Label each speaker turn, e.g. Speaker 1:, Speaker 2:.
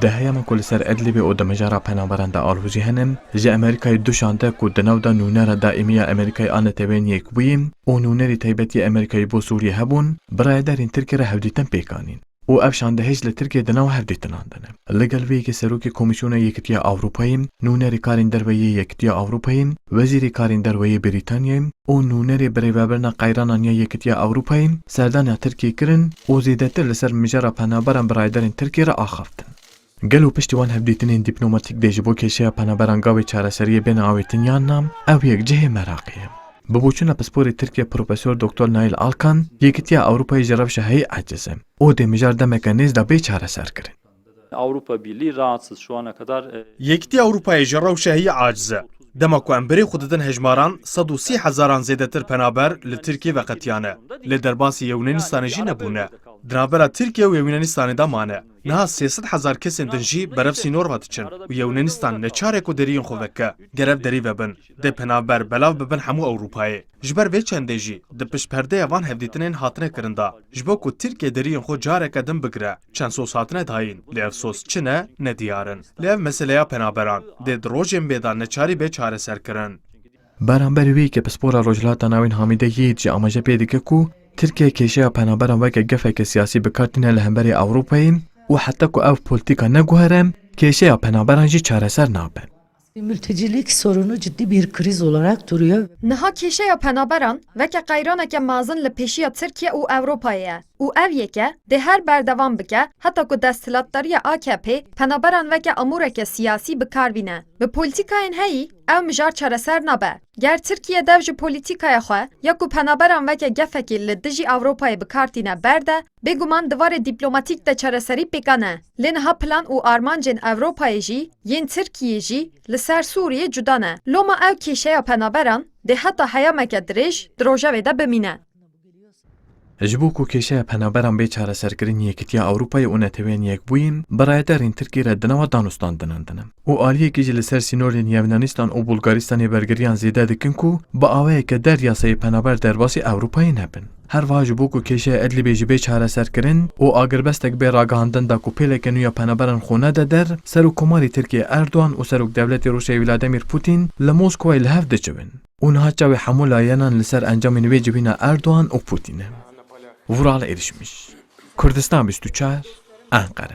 Speaker 1: دهيا من كل سر أدلبي و دمجارا پنابران دا آلوزي هنم جي أمريكاي دوشانده كو دناو دا نونر دائمية أمريكاي آن تبين يك بويم و نونري تيبتي أمريكاي بو سوريا هبون برايدارين تركي را هفديتن بيكانين و افشان دهج لتركيا دناو هفديتن آندنه لگل وی که سروکی کمیسیون یکتیا آوروپاییم نونری کارین دروی یکتیا آوروپاییم وزیری کارین دروی بریتانیاییم و نونری بریوابرنا قیرانانیا یکتیا آوروپاییم سردان ترکی کرن و زیدتر لسر مجرا پنابران برایدارین ترکی را آخفتن گلو پشتوان هفدیتنین دیپلوماتیک دیجبو کشیا پنابران گاوی چارەسەریە بین آویتنیان نام او یک جه مراقیه ببوچونا پسپوری ترکیه پروفسور دکتر نایل آلکان یکتیا آوروپای جرافش هی عجزم او دمیجار دمکنیز دا بی چارەسەر کرن
Speaker 2: Avrupa Birliği rahatsız şu ana kadar.
Speaker 3: یەکتی ئەوروپای ژەڕەوشە هی عاجزە دەما ku em birê xwe didin hejmaran 130,000 zêdetir penaber li Tirkiye veqetiyane lê derbasî Yewnanistanê jî nebûne dinavbera Tirkiye û Yewnanistanê de mane niha 300,000 kesên din jî berev sînor ve diçin û Yewnanistan ne çarek û deriyên xwe veke gerek derî vebin dê penaber belav bibin hemû Ewropayê ji ber vê çendê jî di piştperdeya van hevdîtinên hatine kirin da ji bo ku Tirkiye deriyên xwe careke din bigire çend sos hatine dayîn lê ev sos çi ne nediyarin lê ev meseleya penaberan dê di rojên bêda neçarî bê çareser kirin
Speaker 1: بەرامبەر وی کە پسپۆرە ڕۆژهەڵاتە ناوین هامیدەیەکی جی ئاماژە پێ دەکە و ترکیە کێشەیە پەنابەران وەکە گەفێکە سیاسی بکاتینە لە هەمبەری ئەوروپایین و حتا ku ev politika neguherem kêşeya penaberan jî çareser nabin.
Speaker 4: Mültecilik sorunu ciddi bir kriz olarak duruyor.
Speaker 5: Niha kêşeya penaberan veke qeyraneke mezin li pêşiya Tirkiye û Ewropayê ye û ev yeke dê her berdevam bike heta ku desthilatdariya AKP penaberan veke amûreke siyasî bikarvîne. Bi polîtikayên heyî ew mijar çareser nabe. Ger Tirkiye dev ji polîtikaya xwe ya ku penaberan veke gefekî li dijî Ewropayê bikartîne berde bêguman divarê dîplomatîk de çareserî pêkane. Lê niha plan û armancên Ewropayê jî yên Tirkiyê jî li ser Sûriyê cuda ne. Loma ew kêşeya penaberan dê heta heyameke dirêj di rojevê de bimîne.
Speaker 1: Ji bo ku kêşeya penaberan bê çareserkirin yekîtiya Ewropayê û netewên yekbûyîn biraydarên Tirkiye re di nava danûstan dinandine û aliyekî jî li ser sînorên Yewnanistan û Bulgaristanê bergiriyan zêde dikin ku bi awayeke der yasayê penaber derbasî Ewropayê nebin. Herva ji bo ku kêşeya Edlibê jî bê çareserkirin û agirbestek bê ragihandin da ku pêleke nû ya penaberan xwe nede der Serokkomarê Tirkiye Erdogan û Serokdewletê Rûsyayê Vladimir Putin li Moskowayê li hev dicivin û niha çavê hemû layenan li ser encamên wê civîna Erdogan û Putinê. Vural erişmiş. Kurdistan 24 Ankara.